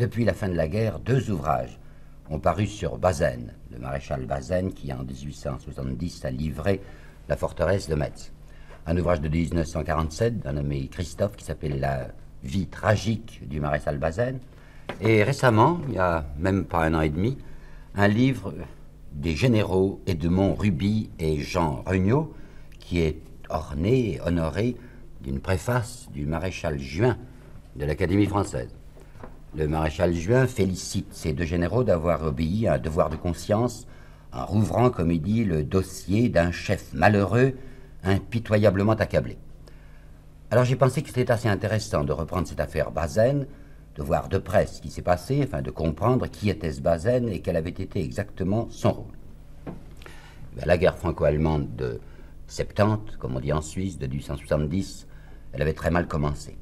Depuis la fin de la guerre, 2 ouvrages ont paru sur Bazaine, le maréchal Bazaine qui, en 1870, a livré la forteresse de Metz. Un ouvrage de 1947 d'un nommé Christophe qui s'appelle La vie tragique du maréchal Bazaine. Et récemment, il n'y a même pas 1 an et demi, un livre des généraux Edmond Ruby et Jean Regnault qui est orné et honoré d'une préface du maréchal Juin de l'Académie française. Le maréchal Juin félicite ces 2 généraux d'avoir obéi à un devoir de conscience en rouvrant, comme il dit, le dossier d'un chef malheureux impitoyablement accablé. Alors j'ai pensé que c'était assez intéressant de reprendre cette affaire Bazaine, de voir de près ce qui s'est passé, afin de comprendre qui était ce Bazaine et quel avait été exactement son rôle. La guerre franco-allemande de 70, comme on dit en Suisse, de 1870, elle avait très mal commencé.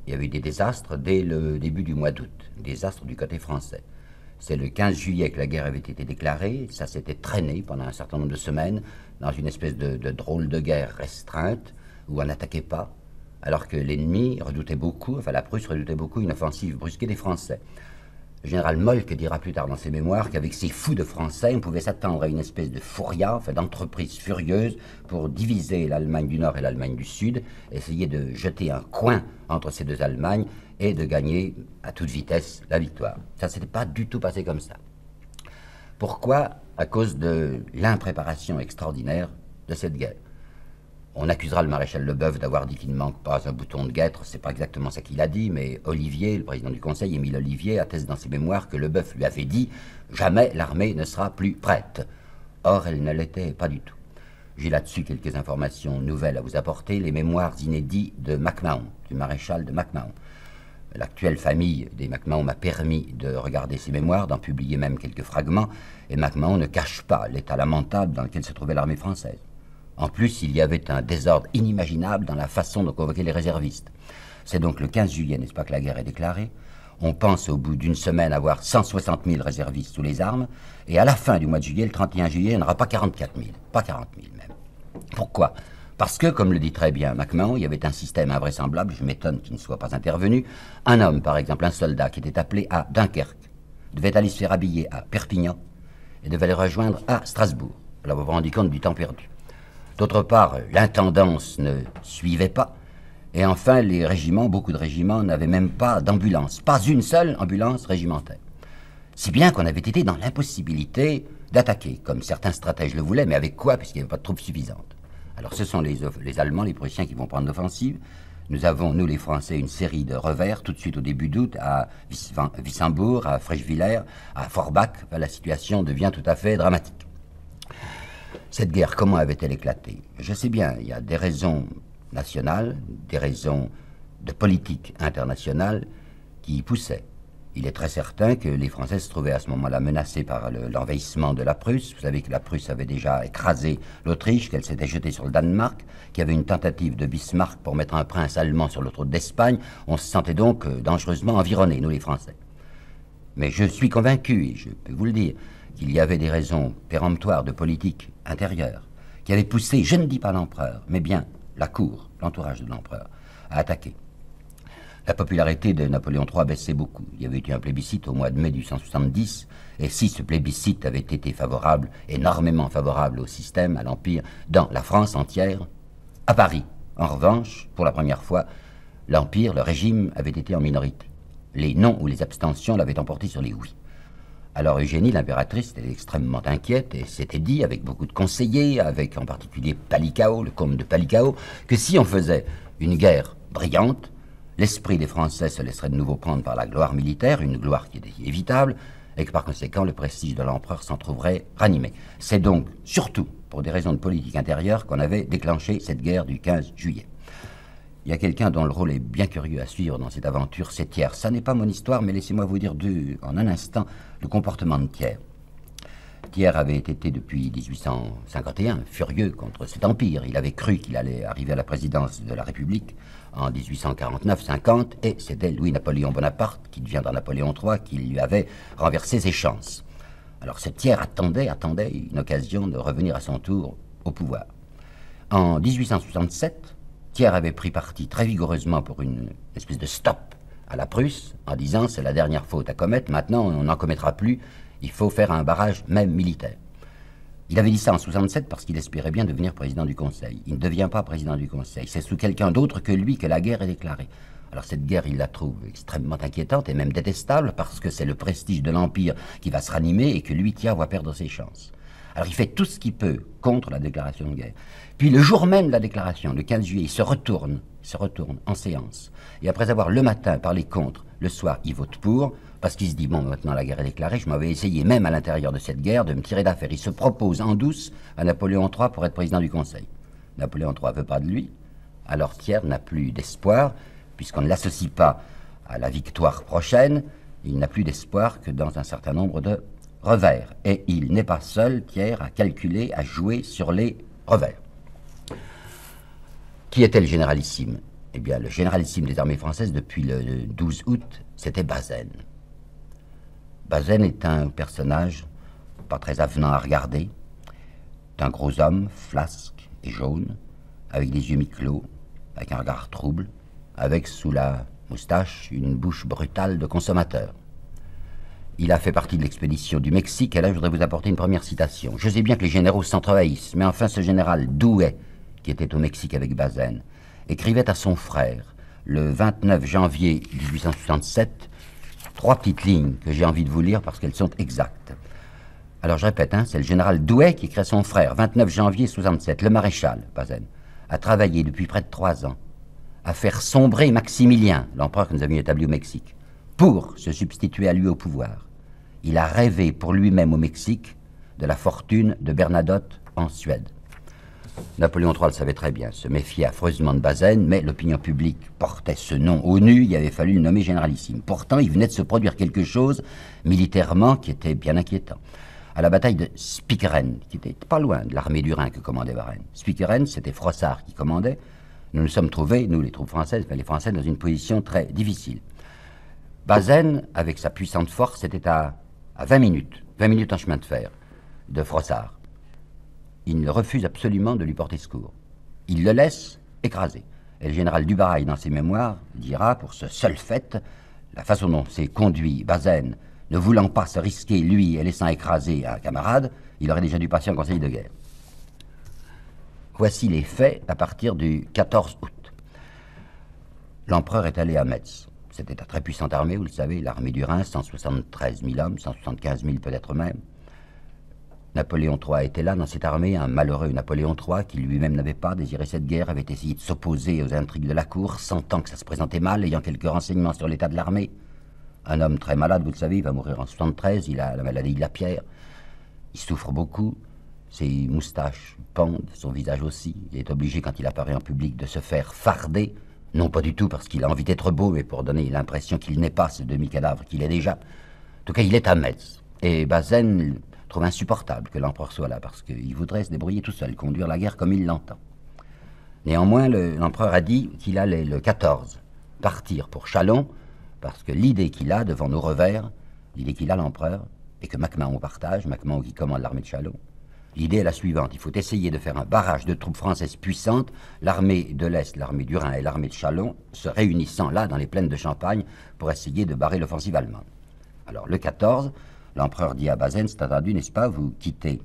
Il y avait eu des désastres dès le début du mois d'août, désastres du côté français. C'est le 15 juillet que la guerre avait été déclarée, ça s'était traîné pendant un certain nombre de semaines dans une espèce de drôle de guerre restreinte où on n'attaquait pas, alors que l'ennemi redoutait beaucoup, enfin la Prusse redoutait beaucoup une offensive brusquée des Français. Le général Moltke dira plus tard dans ses mémoires qu'avec ces fous de Français, on pouvait s'attendre à une espèce de fouria, enfin d'entreprise furieuse pour diviser l'Allemagne du Nord et l'Allemagne du Sud, essayer de jeter un coin entre ces 2 Allemagnes et de gagner à toute vitesse la victoire. Ça ne s'était pas du tout passé comme ça. Pourquoi? À cause de l'impréparation extraordinaire de cette guerre. On accusera le maréchal Leboeuf d'avoir dit qu'il ne manque pas un bouton de guêtre, c'est pas exactement ça qu'il a dit, mais Olivier, le président du Conseil, Émile Olivier, atteste dans ses mémoires que Leboeuf lui avait dit « Jamais l'armée ne sera plus prête ». Or, elle ne l'était pas du tout. J'ai là-dessus quelques informations nouvelles à vous apporter, les mémoires inédits de MacMahon, du maréchal de MacMahon. L'actuelle famille des MacMahon m'a permis de regarder ces mémoires, d'en publier même quelques fragments, et MacMahon ne cache pas l'état lamentable dans lequel se trouvait l'armée française. En plus, il y avait un désordre inimaginable dans la façon de convoquer les réservistes. C'est donc le 15 juillet, n'est-ce pas, que la guerre est déclarée. On pense au bout d'une semaine avoir 160 000 réservistes sous les armes, et à la fin du mois de juillet, le 31 juillet, il n'y en aura pas 44 000, pas 40 000 même. Pourquoi? Parce que, comme le dit très bien MacMahon, il y avait un système invraisemblable, je m'étonne qu'il ne soit pas intervenu. Un homme, par exemple, un soldat qui était appelé à Dunkerque, devait aller se faire habiller à Perpignan et devait le rejoindre à Strasbourg. Alors vous vous rendez compte du temps perdu. D'autre part, l'intendance ne suivait pas. Et enfin, les régiments, beaucoup de régiments, n'avaient même pas d'ambulance. Pas une seule ambulance régimentaire. Si bien qu'on avait été dans l'impossibilité d'attaquer, comme certains stratèges le voulaient, mais avec quoi, puisqu'il n'y avait pas de troupes suvaisantes. Alors ce sont les Allemands, les Prussiens qui vont prendre l'offensive. Nous avons, nous les Français, une série de revers tout de suite au début d'août à Wissembourg, à Frechwiller, à Forbach. Enfin, la situation devient tout à fait dramatique. Cette guerre, comment avait-elle éclaté? Je sais bien, il y a des raisons nationales, des raisons de politique internationale qui y poussaient. Il est très certain que les Français se trouvaient à ce moment-là menacés par l'envahissement de la Prusse. Vous savez que la Prusse avait déjà écrasé l'Autriche, qu'elle s'était jetée sur le Danemark, qu'il y avait une tentative de Bismarck pour mettre un prince allemand sur le trône d'Espagne. On se sentait donc dangereusement environnés, nous les Français. Mais je suis convaincu, et je peux vous le dire, qu'il y avait des raisons péremptoires de politique intérieure qui avaient poussé, je ne dis pas l'empereur, mais bien la cour, l'entourage de l'empereur, à attaquer. La popularité de Napoléon III baissait beaucoup. Il y avait eu un plébiscite au mois de mai 1870, et si ce plébiscite avait été favorable, énormément favorable au système, à l'Empire, dans la France entière, à Paris, en revanche, pour la première fois, l'Empire, le régime avait été en minorité. Les non ou les abstentions l'avaient emporté sur les oui. Alors Eugénie, l'impératrice, était extrêmement inquiète et s'était dit, avec beaucoup de conseillers, avec en particulier Palikao, le comte de Palikao, que si on faisait une guerre brillante, l'esprit des Français se laisserait de nouveau prendre par la gloire militaire, une gloire qui était évitable, et que par conséquent le prestige de l'empereur s'en trouverait ranimé. C'est donc surtout pour des raisons de politique intérieure qu'on avait déclenché cette guerre du 15 juillet. Il y a quelqu'un dont le rôle est bien curieux à suivre dans cette aventure, c'est Thiers. Ça n'est pas mon histoire, mais laissez-moi vous dire en un instant le comportement de Thiers. Thiers avait été depuis 1851 furieux contre cet empire. Il avait cru qu'il allait arriver à la présidence de la République en 1849-50, et c'était Louis-Napoléon Bonaparte, qui deviendra Napoléon III, qui lui avait renversé ses chances. Alors ce Thiers attendait une occasion de revenir à son tour au pouvoir. En 1867, Thiers avait pris parti très vigoureusement pour une espèce de stop à la Prusse en disant c'est la dernière faute à commettre, maintenant on n'en commettra plus, il faut faire un barrage même militaire. Il avait dit ça en 67 parce qu'il espérait bien devenir président du Conseil. Il ne devient pas président du Conseil, c'est sous quelqu'un d'autre que lui que la guerre est déclarée. Alors cette guerre, il la trouve extrêmement inquiétante et même détestable parce que c'est le prestige de l'Empire qui va se ranimer et que lui, Thiers, va perdre ses chances. Alors il fait tout ce qu'il peut contre la déclaration de guerre. Puis le jour même de la déclaration, le 15 juillet, il se retourne en séance. Et après avoir le matin parlé contre, le soir, il vote pour, parce qu'il se dit, bon, maintenant la guerre est déclarée, je m'avais essayé, même à l'intérieur de cette guerre, de me tirer d'affaire. Il se propose en douce à Napoléon III pour être président du Conseil. Napoléon III ne veut pas de lui, alors Thiers n'a plus d'espoir, puisqu'on ne l'associe pas à la victoire prochaine, il n'a plus d'espoir que dans un certain nombre de revers. Et il n'est pas seul, Thiers, à calculer, à jouer sur les revers. Qui était le généralissime? Eh bien, le généralissime des armées françaises, depuis le 12 août, c'était Bazaine. Bazaine est un personnage pas très avenant à regarder. C'est un gros homme, flasque et jaune, avec des yeux mi-clos, avec un regard trouble, avec sous la moustache une bouche brutale de consommateur. Il a fait partie de l'expédition du Mexique, et là je voudrais vous apporter une première citation. Je sais bien que les généraux s'entrevahissent, mais enfin ce général Douai, qui était au Mexique avec Bazaine, écrivait à son frère, le 29 janvier 1867, 3 petites lignes que j'ai envie de vous lire parce qu'elles sont exactes. Alors je répète, c'est le général Douai qui écrit à son frère, 29 janvier 67, le maréchal, Bazaine, a travaillé depuis près de 3 ans à faire sombrer Maximilien, l'empereur que nous avions établi au Mexique, pour se substituer à lui au pouvoir. Il a rêvé pour lui-même au Mexique de la fortune de Bernadotte en Suède. Napoléon III le savait très bien, se méfiait affreusement de Bazaine, mais l'opinion publique portait ce nom au nu, il avait fallu le nommer généralissime. Pourtant, il venait de se produire quelque chose, militairement, qui était bien inquiétant. À la bataille de Spickeren, qui était pas loin de l'armée du Rhin que commandait Varenne. Spickeren, c'était Frossard qui commandait. Nous nous sommes trouvés, nous les troupes françaises, les Français, dans une position très difficile. Bazaine, avec sa puissante force, était à 20 minutes en chemin de fer de Frossard. Il refuse absolument de lui porter secours. Il le laisse écraser. Et le général Dubarail, dans ses mémoires, dira, pour ce seul fait, la façon dont s'est conduit Bazaine, ne voulant pas se risquer, lui, et laissant écraser un camarade, il aurait déjà dû passer en conseil de guerre. Voici les faits à partir du 14 août. L'empereur est allé à Metz. C'était une très puissante armée, vous le savez, l'armée du Rhin, 173 000 hommes, 175 000 peut-être même. Napoléon III était là dans cette armée, un malheureux Napoléon III qui lui-même n'avait pas désiré cette guerre, avait essayé de s'opposer aux intrigues de la cour, sentant que ça se présentait mal, ayant quelques renseignements sur l'état de l'armée. Un homme très malade, vous le savez, il va mourir en 73, il a la maladie de la pierre, il souffre beaucoup, ses moustaches pendent, son visage aussi, il est obligé quand il apparaît en public de se faire farder, non pas du tout parce qu'il a envie d'être beau, mais pour donner l'impression qu'il n'est pas ce demi-cadavre qu'il est déjà. En tout cas, il est à Metz, et Bazaine trouve insupportable que l'empereur soit là, parce qu'il voudrait se débrouiller tout seul, conduire la guerre comme il l'entend. Néanmoins, l'empereur a dit qu'il allait le 14 partir pour Châlons, parce que l'idée qu'il a devant nos revers, l'idée qu'il a l'empereur, et que MacMahon partage, MacMahon qui commande l'armée de Châlons, l'idée est la suivante, il faut essayer de faire un barrage de troupes françaises puissantes, l'armée de l'Est, l'armée du Rhin et l'armée de Châlons, se réunissant là, dans les plaines de Champagne, pour essayer de barrer l'offensive allemande. Alors, le 14, l'empereur dit à Bazaine, c'est attendu, n'est-ce pas, vous quittez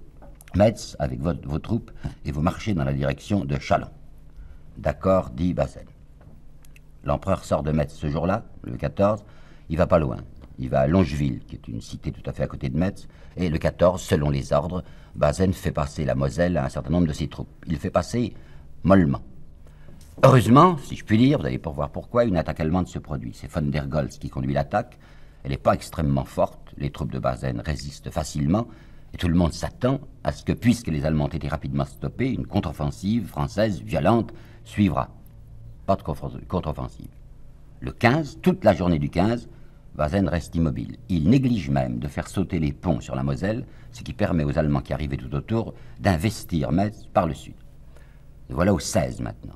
Metz avec vos troupes et vous marchez dans la direction de Châlons. D'accord, dit Bazaine. L'empereur sort de Metz ce jour-là, le 14, il va pas loin. Il va à Longeville, qui est une cité tout à fait à côté de Metz, et le 14, selon les ordres, Bazaine fait passer la Moselle à un certain nombre de ses troupes. Il le fait passer mollement. Heureusement, si je puis dire, vous allez pour voir pourquoi, une attaque allemande se produit. C'est von der Goltz qui conduit l'attaque. Elle n'est pas extrêmement forte, les troupes de Bazaine résistent facilement, et tout le monde s'attend à ce que, puisque les Allemands ont été rapidement stoppés, une contre-offensive française violente suivra. Pas de contre-offensive. Le 15, toute la journée du 15, Bazaine reste immobile. Il néglige même de faire sauter les ponts sur la Moselle, ce qui permet aux Allemands qui arrivaient tout autour d'investir Metz par le sud. Et voilà au 16 maintenant.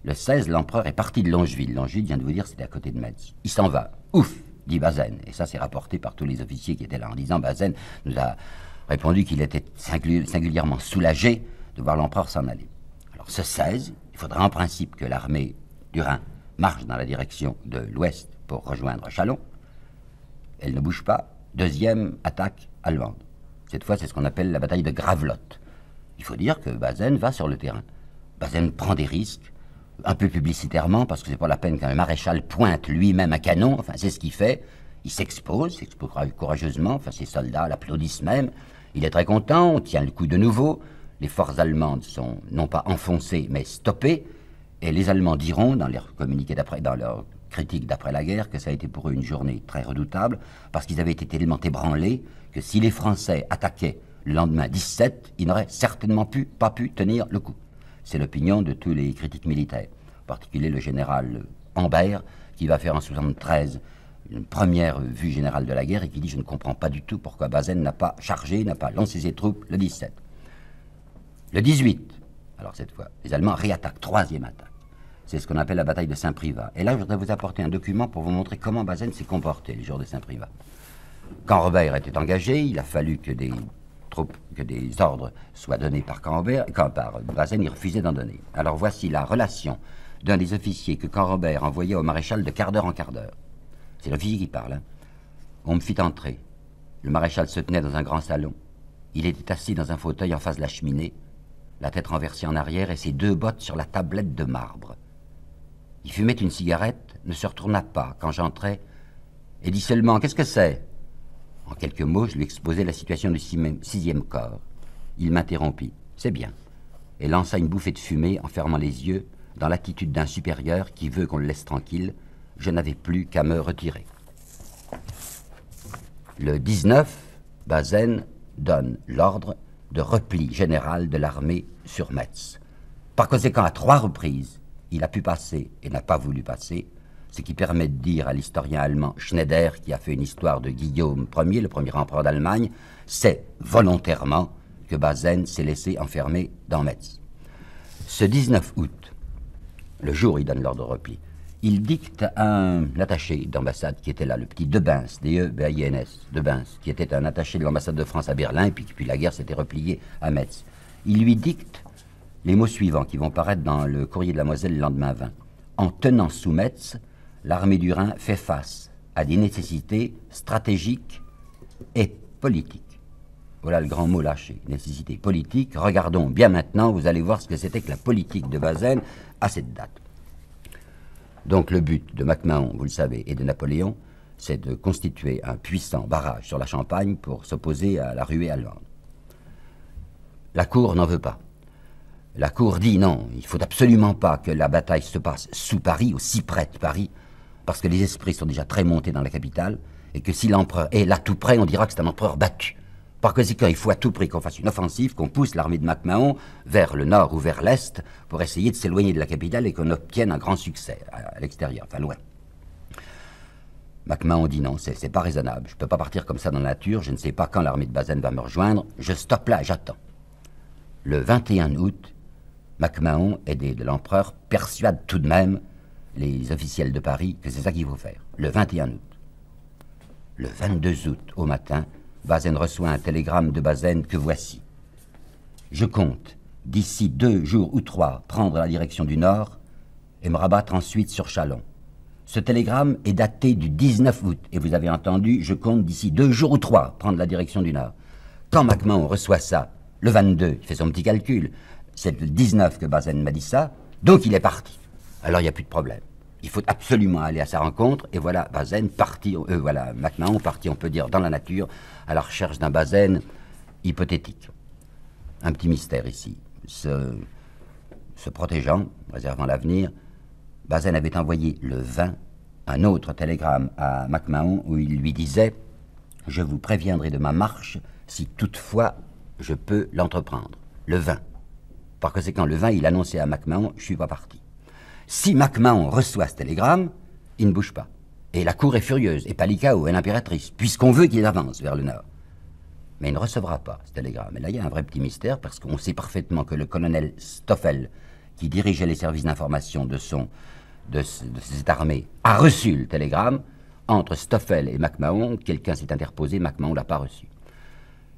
Le 16, l'empereur est parti de Longeville. Longeville, je viens de vous dire, c'était à côté de Metz. Il s'en va. Ouf, dit Bazaine. Et ça, c'est rapporté par tous les officiers qui étaient là en disant, Bazaine nous a répondu qu'il était singulièrement soulagé de voir l'empereur s'en aller. Ce 16, il faudra en principe que l'armée du Rhin marche dans la direction de l'ouest pour rejoindre Châlons. Elle ne bouge pas. Deuxième attaque allemande. Cette fois, c'est ce qu'on appelle la bataille de Gravelotte. Il faut dire que Bazaine va sur le terrain. Bazaine prend des risques, un peu publicitairement, parce que c'est pas la peine qu'un maréchal pointe lui-même un canon. Enfin, c'est ce qu'il fait. Il s'expose courageusement. Enfin, ses soldats l'applaudissent même. Il est très content. On tient le coup de nouveau. Les forces allemandes sont non pas enfoncées, mais stoppées. Et les Allemands diront, dans leur communiqué d'après, dans leur critique d'après la guerre, que ça a été pour eux une journée très redoutable, parce qu'ils avaient été tellement ébranlés que si les Français attaquaient le lendemain 17, ils n'auraient certainement pas pu tenir le coup. C'est l'opinion de tous les critiques militaires, en particulier le général Ambert, qui va faire en 1973 une première vue générale de la guerre et qui dit « Je ne comprends pas du tout pourquoi Bazaine n'a pas chargé, n'a pas lancé ses troupes le 17. » Le 18, alors cette fois, les Allemands réattaquent, troisième attaque. C'est ce qu'on appelle la bataille de Saint-Privat. Et là, je voudrais vous apporter un document pour vous montrer comment Bazaine s'est comporté le jour de Saint-Privat. Quand Robert était engagé, il a fallu que des ordres soient donnés par par Bazaine, il refusait d'en donner. Alors voici la relation d'un des officiers que Robert envoyait au maréchal de quart d'heure en quart d'heure. C'est l'officier qui parle. On me fit entrer. Le maréchal se tenait dans un grand salon. Il était assis dans un fauteuil en face de la cheminée, la tête renversée en arrière et ses deux bottes sur la tablette de marbre. Il fumait une cigarette, ne se retourna pas quand j'entrais et dit seulement « Qu'est-ce que c'est ?» En quelques mots, je lui exposai la situation du 6e corps. Il m'interrompit « C'est bien » et lança une bouffée de fumée en fermant les yeux dans l'attitude d'un supérieur qui veut qu'on le laisse tranquille. Je n'avais plus qu'à me retirer. Le 19, Bazaine donne l'ordre de repli général de l'armée sur Metz. Par conséquent, à 3 reprises, il a pu passer et n'a pas voulu passer, ce qui permet de dire à l'historien allemand Schneider, qui a fait une histoire de Guillaume Ier, le premier empereur d'Allemagne, c'est volontairement que Bazaine s'est laissé enfermer dans Metz. Ce 19 août, le jour où il donne l'ordre de repli, il dicte à un attaché d'ambassade qui était là, le petit Debens, D-E-B-I-N-S, Debens, qui était un attaché de l'ambassade de France à Berlin, et puis la guerre s'était repliée à Metz. Il lui dicte les mots suivants qui vont paraître dans le courrier de la Moselle le lendemain 20. En tenant sous Metz, l'armée du Rhin fait face à des nécessités stratégiques et politiques. Voilà le grand mot lâché, nécessité politique. Regardons bien maintenant, vous allez voir ce que c'était que la politique de Bazaine à cette date. Donc le but de MacMahon, vous le savez, et de Napoléon, c'est de constituer un puissant barrage sur la Champagne pour s'opposer à la ruée allemande. La cour n'en veut pas. La cour dit non, il ne faut absolument pas que la bataille se passe sous Paris, aussi près de Paris, parce que les esprits sont déjà très montés dans la capitale, et que si l'empereur est là tout près, on dira que c'est un empereur battu. Par conséquent, il faut à tout prix qu'on fasse une offensive, qu'on pousse l'armée de MacMahon vers le nord ou vers l'est pour essayer de s'éloigner de la capitale et qu'on obtienne un grand succès à l'extérieur, enfin loin. MacMahon dit non, c'est pas raisonnable. Je ne peux pas partir comme ça dans la nature, je ne sais pas quand l'armée de Bazaine va me rejoindre, je stoppe là, j'attends. Le 21 août, MacMahon, aidé de l'empereur, persuade tout de même les officiels de Paris que c'est ça qu'il faut faire. Le 21 août. Le 22 août, au matin, Bazaine reçoit un télégramme de Bazaine que voici. Je compte, d'ici 2 jours ou 3, prendre la direction du nord et me rabattre ensuite sur Châlons. Ce télégramme est daté du 19 août, et vous avez entendu, je compte d'ici 2 jours ou 3, prendre la direction du nord. Quand MacMahon reçoit ça, le 22, il fait son petit calcul, c'est le 19 que Bazaine m'a dit ça, donc il est parti. Alors il n'y a plus de problème. Il faut absolument aller à sa rencontre, et voilà Bazaine parti, voilà MacMahon parti, on peut dire, dans la nature, à la recherche d'un Bazaine hypothétique. Un petit mystère ici. Se protégeant, réservant l'avenir, Bazaine avait envoyé le 20 un autre télégramme à MacMahon où il lui disait « Je vous préviendrai de ma marche si toutefois je peux l'entreprendre. » Le 20. Par conséquent, le 20, il annonçait à MacMahon « Je ne suis pas parti. » Si MacMahon reçoit ce télégramme, il ne bouge pas. Et la cour est furieuse, et Palikao est l'impératrice, puisqu'on veut qu'il avance vers le nord. Mais il ne recevra pas ce télégramme. Et là, il y a un vrai petit mystère, parce qu'on sait parfaitement que le colonel Stoffel, qui dirigeait les services d'information de cette armée, a reçu le télégramme. Entre Stoffel et MacMahon, quelqu'un s'est interposé, MacMahon ne l'a pas reçu.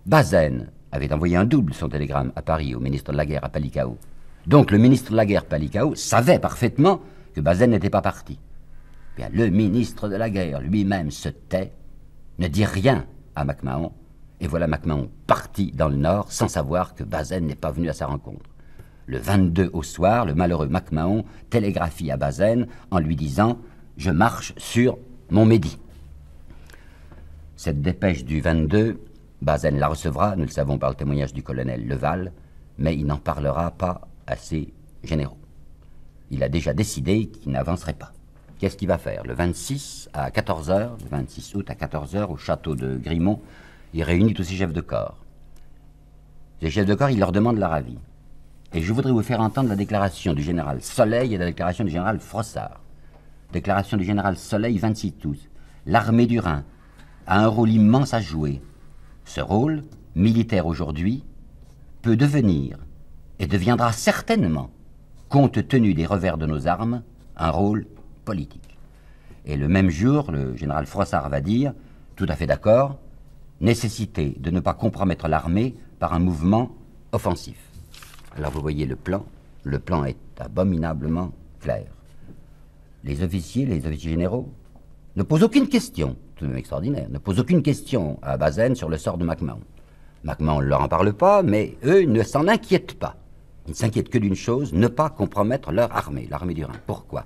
Bazaine avait envoyé un double son télégramme à Paris, au ministre de la Guerre, à Palikao. Donc le ministre de la Guerre, Palikao, savait parfaitement que Bazaine n'était pas parti. Bien, le ministre de la guerre lui-même se tait, ne dit rien à MacMahon, et voilà MacMahon parti dans le nord sans savoir que Bazaine n'est pas venu à sa rencontre. Le 22 au soir, le malheureux MacMahon télégraphie à Bazaine en lui disant « Je marche sur mon Mehdi ». Cette dépêche du 22, Bazaine la recevra, nous le savons par le témoignage du colonel Leval, mais il n'en parlera pas à ses généraux. Il a déjà décidé qu'il n'avancerait pas. Qu'est-ce qu'il va faire? Le 26 à 14h, le 26 août à 14h, au château de Grimont, il réunit tous ses chefs de corps. Les chefs de corps, il leur demande leur avis. Et je voudrais vous faire entendre la déclaration du général Soleil et la déclaration du général Frossard. Déclaration du général Soleil, 26 août. L'armée du Rhin a un rôle immense à jouer. Ce rôle, militaire aujourd'hui, peut devenir, et deviendra certainement, compte tenu des revers de nos armes, un rôle politique. Et le même jour, le général Frossard va dire, tout à fait d'accord, nécessité de ne pas compromettre l'armée par un mouvement offensif. Alors vous voyez le plan est abominablement clair. Les officiers généraux ne posent aucune question, tout de même extraordinaire, ne posent aucune question à Bazaine sur le sort de MacMahon. MacMahon ne leur en parle pas, mais eux ne s'en inquiètent pas. Ils ne s'inquiètent que d'une chose, ne pas compromettre leur armée, l'armée du Rhin. Pourquoi?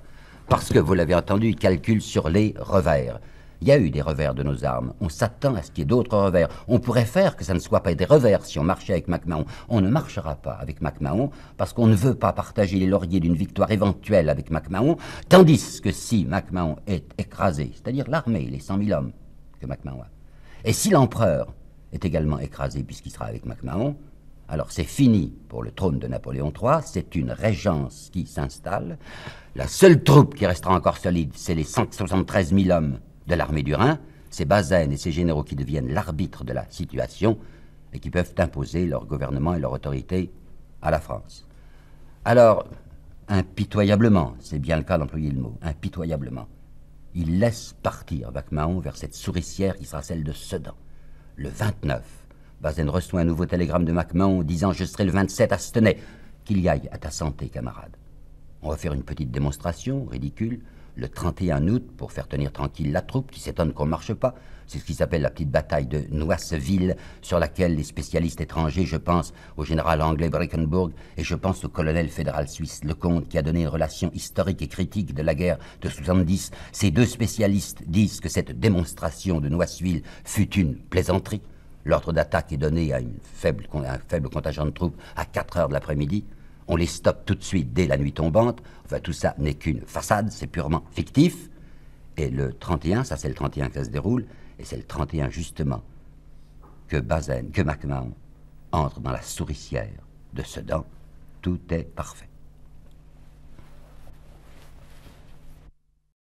Parce que, vous l'avez entendu, ils calculent sur les revers. Il y a eu des revers de nos armes. On s'attend à ce qu'il y ait d'autres revers. On pourrait faire que ça ne soit pas des revers si on marchait avec MacMahon. On ne marchera pas avec MacMahon parce qu'on ne veut pas partager les lauriers d'une victoire éventuelle avec MacMahon, tandis que si MacMahon est écrasé, c'est-à-dire l'armée, les 100 000 hommes que MacMahon a, et si l'empereur est également écrasé puisqu'il sera avec MacMahon, alors c'est fini pour le trône de Napoléon III, c'est une régence qui s'installe. La seule troupe qui restera encore solide, c'est les 173 000 hommes de l'armée du Rhin, c'est Bazaine et ses généraux qui deviennent l'arbitre de la situation et qui peuvent imposer leur gouvernement et leur autorité à la France. Alors, impitoyablement, c'est bien le cas d'employer le mot, impitoyablement, il laisse partir MacMahon vers cette souricière qui sera celle de Sedan. Le 29, Bazaine reçoit un nouveau télégramme de MacMahon disant « Je serai le 27 à Stenay, qu'il y aille à ta santé, camarade ». On va faire une petite démonstration ridicule le 31 août pour faire tenir tranquille la troupe qui s'étonne qu'on ne marche pas. C'est ce qui s'appelle la petite bataille de Noisseville sur laquelle les spécialistes étrangers, je pense au général anglais Breckenbourg et je pense au colonel fédéral suisse Lecomte qui a donné une relation historique et critique de la guerre de 70. Ces deux spécialistes disent que cette démonstration de Noisseville fut une plaisanterie. L'ordre d'attaque est donné à un faible contingent de troupes à 4 heures de l'après-midi. On les stoppe tout de suite dès la nuit tombante. Enfin, tout ça n'est qu'une façade, c'est purement fictif. Et le 31, ça c'est le 31 que ça se déroule, et c'est le 31 justement que MacMahon entre dans la souricière de Sedan. Tout est parfait.